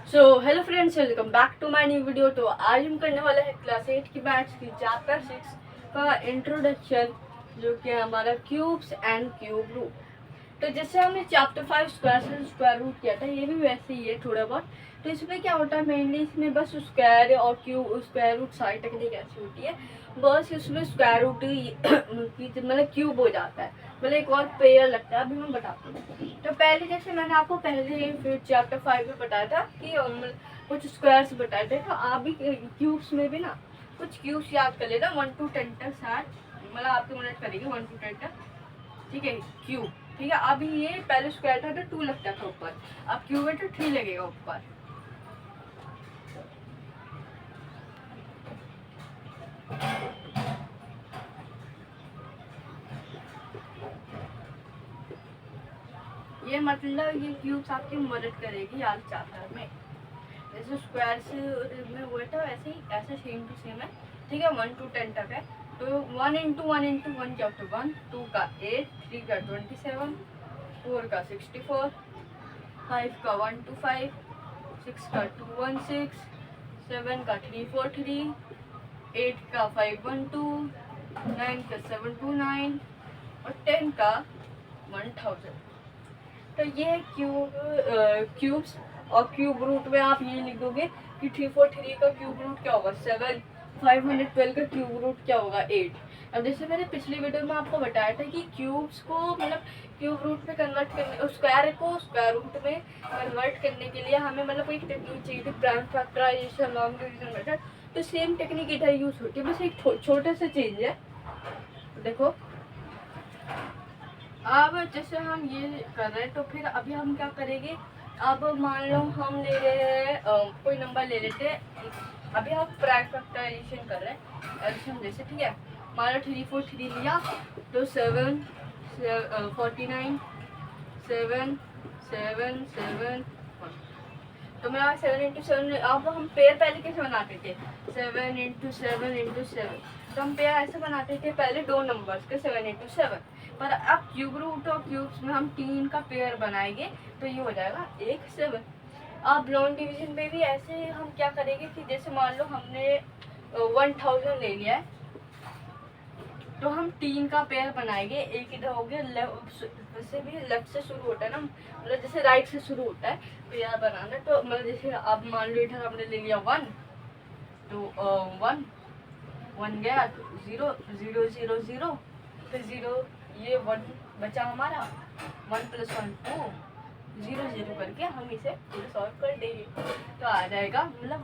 So hello friends, welcome back to my new video. तो आज हम करने वाले हैं क्लास 8 की मैथ्स की चैप्टर 6 का इंट्रोडक्शन, जो कि हमारा क्यूब्स एंड क्यूब रूट। तो जैसे हमने चैप्टर 5 स्क्वायर रूट किया था, ये भी वैसे ही है थोड़ा बहुत। तो इसमें क्या होता है, मेनली इसमें बस स्क्वायर और स्क्वायर रूट सारी टेक्निक ऐसी होती है, बस इसमें स्क्वायर रूट मतलब क्यूब हो जाता है, मतलब एक और पेयर लगता है। अभी मैं बताता हूँ। तो पहले जैसे मैंने आपको पहले फिर चैप्टर 5 में बताया था कि कुछ स्क्वायर्स बताए थे, तो आप भी क्यूब्स में भी ना कुछ क्यूब्स याद कर लेना 1 to 10 तक शायद, मतलब आपके मदद करेंगे 1 to 10 तक। ठीक है, क्यूब। ठीक है, अब ये पहले स्क्वायर था तो 2 लगता था ऊपर, अब क्यूब है तो 3 लगेगा ऊपर। ये मतलब ये क्यूब्स आपकी मदद करेगी आज चैप्टर में। जैसे स्क्वायर में हुआ था वैसे ही ऐसे सेम टू सेम है। ठीक है, 1 to 10 तक है। तो 1 into 1 into 1 क्या होता है 1, 2 का 8, 3 का 27, 4 का 64, 5 का 1 to 5, 6 का 216, 7 का 343, 8 का 512, 9 का 729 और 10 का 1000। तो ये क्यूब्स। और क्यूब रूट में आप ये लिख दोगे कि 343 का क्यूब रूट क्या होगा 7, 512 का क्यूब रूट क्या होगा 8। अब जैसे मैंने पिछली वीडियो में आपको बताया था कि क्यूब्स को मतलब क्यूब रूट में कन्वर्ट करने, स्क्वायर को स्क्वायर रूट में कन्वर्ट करने के लिए हमें मतलब एक टेक्निक चाहिए थी, prime factorisation, long division method. तो सेम टेक्निक इधर यूज होती है, बस एक छोटा सा चेंज है। देखो, अब जैसे हम ये कर रहे हैं तो फिर अभी हम क्या करेंगे। अब मान लो हम ले रहे हैं कोई नंबर ले लेते हैं। अभी हम प्राइम फैक्टराइजेशन कर रहे हैं, एडिशन जैसे। ठीक है, मान लो 343 लिया तो 7 49 7 7 7 तो मेरा 7 into 7। अब हम पेयर पहले कैसे बनाते थे, 7 into 7 into 7। तो हम पेयर ऐसे बनाते थे पहले दो नंबर्स के 7 into 7। पर अब क्यूब रूट और क्यूब्स में हम 3 का पेयर बनाएंगे तो ये हो जाएगा 1 7। अब लॉन्ग डिवीजन में भी ऐसे हम क्या करेंगे कि जैसे मान लो हमने 1000 ले लिया है, तो हम 3 का पेयर बनाएंगे। एक इधर हो गया, वैसे भी लेफ्ट से शुरू होता है ना, मतलब जैसे राइट से शुरू होता है पेयर बनाना। तो मतलब जैसे अब मान लो इधर हमने ले लिया 1, तो 1 1 गया तो 0 0 0 0, फिर 0, ये 1 बचा हमारा, 1 + 1 2, 0 0 करके हम इसे सॉल्व कर देंगे तो आ जाएगा, मतलब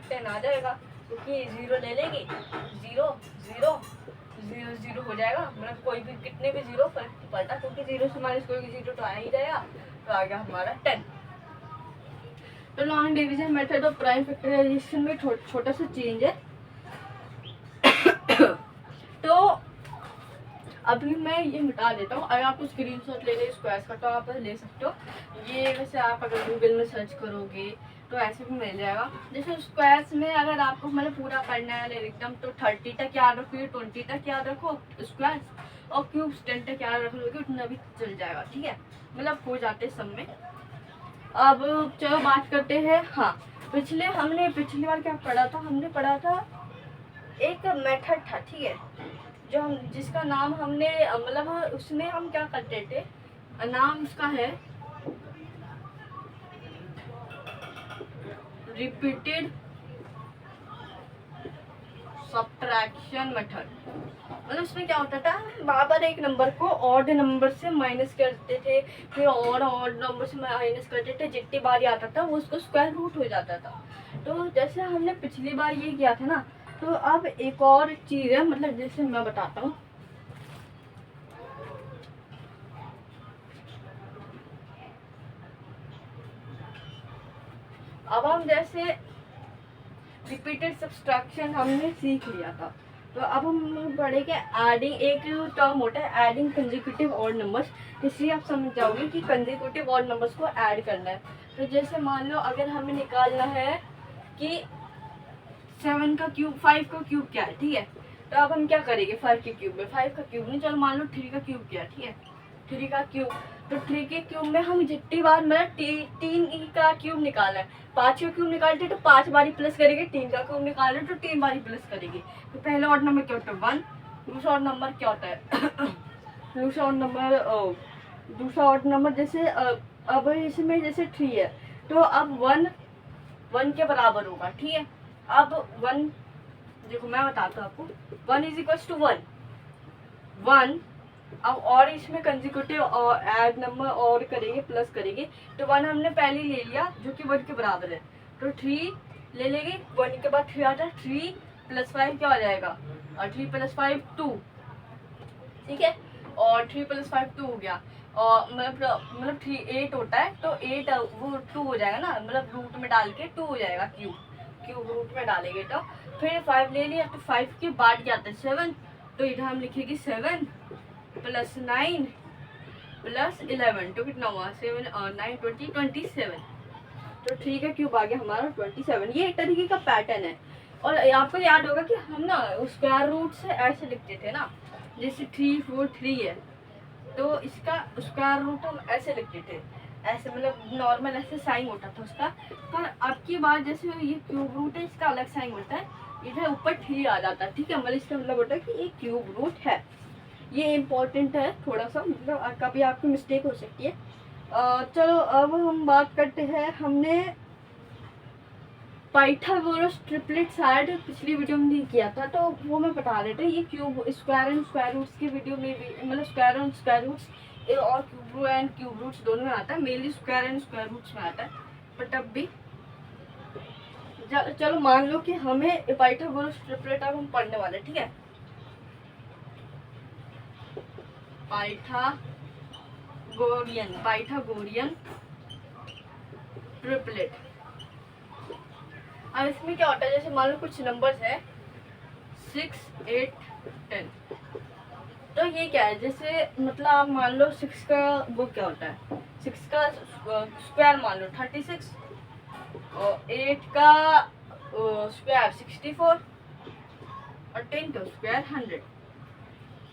10 आ जाएगा, क्योंकि 0 ले लेंगे, 0 0 0 0 हो जाएगा। मतलब कोई भी कितने भी 0 फर्क नहीं पड़ता, क्योंकि 0 से माइनस कोई भी 0 तो आ ही जाएगा। तो आ गया हमारा 10। तो लॉन्ग डिवीजन मेथड और प्राइम फैक्टराइजेशन में छोटा सा चेंज है। तो अभी मैं ये मिटा देता हूँ। अगर आपको स्क्रीनशॉट ले रहे स्क्वायर्स का तो आप ले सकते हो। ये वैसे आप अगर गूगल में सर्च करोगे तो ऐसे भी मिल जाएगा। जैसे स्क्वायर्स में अगर आपको मतलब पूरा पढ़ना है एकदम, तो 30 तक याद रखो, 20 तक याद रखो स्क्वायर्स, और क्यूब्स 10 तक याद रख लोगे उतना भी चल जाएगा। ठीक है, मतलब हो जाते सब में। अब चलो बात करते हैं। हाँ, पिछली बार क्या पढ़ा था, हमने पढ़ा था एक मेथड था। ठीक है, जो हम जिसका नाम हमने मतलब उसमें हम क्या करते थे, नाम उसका है रिपीटेड सब्ट्रैक्शन मेथड। मतलब उसमें क्या होता था, बार बार एक नंबर को ऑड नंबर से माइनस करते थे, फिर और ऑड नंबर से माइनस करते थे, जितनी बार आता था वो उसको स्क्वायर रूट हो जाता था। तो जैसे हमने पिछली बार ये किया था ना, तो अब एक और चीज़ है, मतलब जैसे मैं बताता हूँ। अब हम जैसे रिपीटेड सब्सट्रैक्शन हमने सीख लिया था, तो अब हम पढ़ेंगे एडिंग। एक टर्म होता है एडिंग कंसेक्यूटिव ऑड नंबर्स, इसलिए आप समझ जाओगे कि कंसेक्यूटिव ऑड नंबर्स को ऐड करना है। तो जैसे मान लो अगर हमें निकालना है कि 7 का क्यूब 5 का क्यूब क्या है। ठीक है, तो अब हम क्या करेंगे, 5 के क्यूब में 5 का क्यूब नहीं, चलो मान लो 3 का क्यूब क्या है। ठीक है, 3 का क्यूब तो 3 के क्यूब में हम जितनी बार मतलब 3 का क्यूब निकालना है, 5 का क्यूब निकालते तो 5 बारी प्लस करेंगे, 3 का क्यूब निकाल रहे तो 3 बारी प्लस करेंगे। तो पहला ऑड नंबर क्या होता है 1, दूसरा ऑड नंबर क्या होता है दूसरा ऑड नंबर जैसे अब इसमें जैसे 3 है तो अब 1 के बराबर होगा, ठीक है। अब 1 देखो मैं बताता हूँ आपको, 1 इज इक्वल टू 1 अब और इसमें कंसेक्यूटिव और ऐड नंबर और करेंगे प्लस करेंगे तो 1 हमने पहले ले लिया जो कि 1 के बराबर है, तो 3 ले लेंगे, 1 के बाद 3 आता है, 3 + 5 क्या हो जाएगा, और 3 + 5 2, ठीक है। और 3 + 5 2 हो गया, और मतलब 3 8 होता है तो 8 वो 2 हो जाएगा ना, मतलब रूट में डाल के 2 हो जाएगा, क्यूब रूट में डालेंगे तो फिर 5 ले लिया, तो 5 के बाद क्या आता है 7, तो इधर हम लिखेंगे 7 + 9 + 11 तो कितना हुआ 7 और 9 20 27, तो ठीक है क्यूब आ गया हमारा 27। ये एक तरीके का पैटर्न है। और आपको याद होगा कि हम ना स्क्वायर रूट से ऐसे लिखते थे ना, जैसे 3 4 3 है तो इसका स्क्वायर रूट हम ऐसे लिखते थे, ऐसे मतलब नॉर्मल ऐसे साइन होता था उसका। पर अब की बार जैसे ये क्यूब रूट है इसका अलग साइन होता है, इधर ऊपर 3 आ जाता है, ठीक है। मतलब इसका मतलब होता है कि ये क्यूब रूट है, ये इम्पोर्टेंट है थोड़ा सा, मतलब कभी आपकी मिस्टेक हो सकती है। चलो अब हम बात करते हैं, हमने पाइथागोरस ट्रिपलेट शायद पिछली वीडियो में नहीं किया था तो वो मैं बता रहे थे। ये cube square and square roots की वीडियो में भी मतलब स्क्वायर एंड स्क्वायर रूट्स और क्यूब एंड क्यूब रूट्स दोनों में आता है, mainly square and square roots में आता है। बट अब भी चलो मान लो कि हमें पाइथागोरस ट्रिपलेट अब हम पढ़ने वाले, ठीक है। Pythagorean triplet. अब इसमें क्या होता है, जैसे मान लो कुछ नंबर्स है 6 8 10, तो ये क्या है, जैसे मतलब आप मान लो 6 का वो क्या होता है, 6 का स्क्वायर मान लो 36, और 8 का स्क्वायर 64 और 10 का स्क्वायर 100,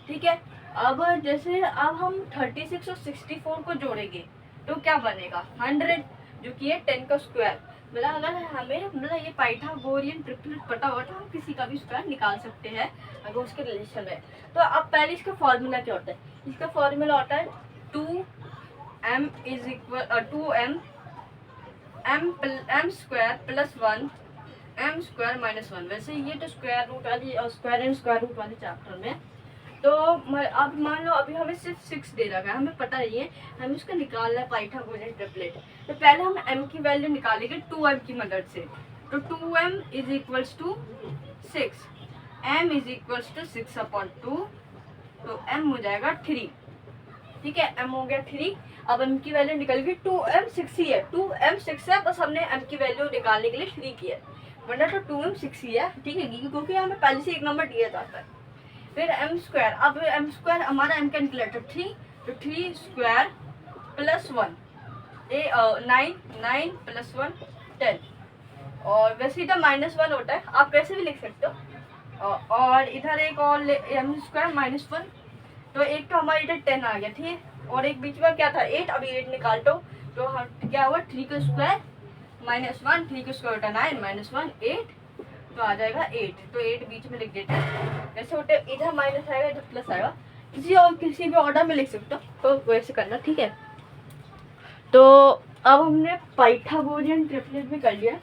ठीक है। अब जैसे अब हम 36 और 64 को जोड़ेंगे तो क्या बनेगा 100, जो कि है 10 का स्क्वायर। मतलब अगर हमें मतलब ये पाइथागोरियन ट्रिपलेट पता होगा तो हम किसी का भी स्क्वायर निकाल सकते हैं अगर उसके रिलेशन में। तो अब पहले इसका फॉर्मूला क्या होता है, इसका फॉर्मूला होता है 2m = 2m m square + 1 m square - 1। वैसे ये तो स्क्वायर रूट वाली और स्क्वायर एंड स्क्वायर रूट वाले चैप्टर में। तो अब मान लो अभी हमें सिर्फ 6 दे रखा है, हमें पता नहीं है, हमें उसका निकालना है पाइथागोरियन ट्रिपलेट। तो पहले हम m की वैल्यू निकालेंगे 2m की मदद से, तो 2m = 6, m = 6/2, तो m हो जाएगा 3, ठीक है। m हो गया 3। अब m की वैल्यू निकल गई 2m 6 ही है, 2m 6 है, बस हमने m की वैल्यू निकालने के लिए 3 किया, वरना तो 2m 6 ही है, ठीक है, क्योंकि हमें पहले से एक नंबर दिया जाता है। फिर m स्क्वायर, अब m स्क्वायर हमारा m का निकला 3, तो 3 स्क्वायर + 1 9 + 1 10, और वैसे इधर -1 होता है, आप कैसे भी लिख सकते हो। और इधर एक और m स्क्वायर -1, तो एक तो हमारा इधर 10 आ गया, ठीक है, और एक बीच में क्या था 8, अभी 8 निकाल दो तो हम क्या हुआ 3 का स्क्वायर -1, 3 का स्क्वायर होता है 9 - 1 8, तो आ जाएगा 8, तो 8 बीच में लिख देते हैं। वैसे होते इधर माइनस आएगा इधर प्लस आएगा, किसी भी ऑर्डर में लिख सकते हो, तो वैसे करना, ठीक है। तो अब हमने पाइथागोरियन ट्रिपलेट भी कर लिया,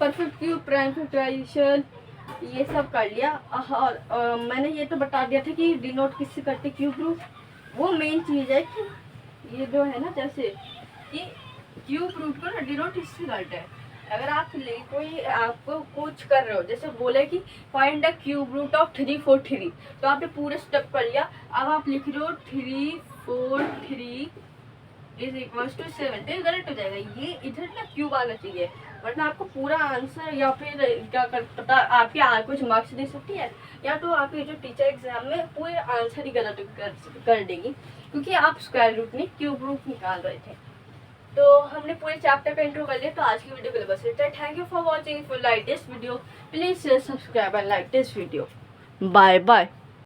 परफेक्ट क्यूब, प्राइम फैक्टराइजेशन, ये सब कर लिया। और मैंने ये तो बता दिया था कि डिनोट किससे करते क्यूब रूट। वो मेन चीज़ है कि ये जो है ना, जैसे कि क्यूब रूट को ना डिनोट इससे करते हैं। अगर आप कोई आपको कुछ कर रहे हो, जैसे बोले कि find the cube root of 343, तो आपने पूरा स्टेप कर लिया। अब आप लिख रहे हो 343 = 7, तो गलत हो जाएगा, ये इधर ना क्यूब आना चाहिए, वरना आपको पूरा आंसर या फिर क्या कर पता आपके कुछ मार्क्स दे सकती है, या तो आपके जो टीचर एग्जाम में पूरे आंसर ही गलत कर देगी, क्योंकि आप स्क्वायर रूट नहीं क्यूब रूट निकाल रहे थे। तो हमने पूरे चैप्टर का इंट्रो कर लिया। तो आज की वीडियो के लिए बस इतना। Thank you for watching. If you like this video please subscribe and like this video. Bye bye.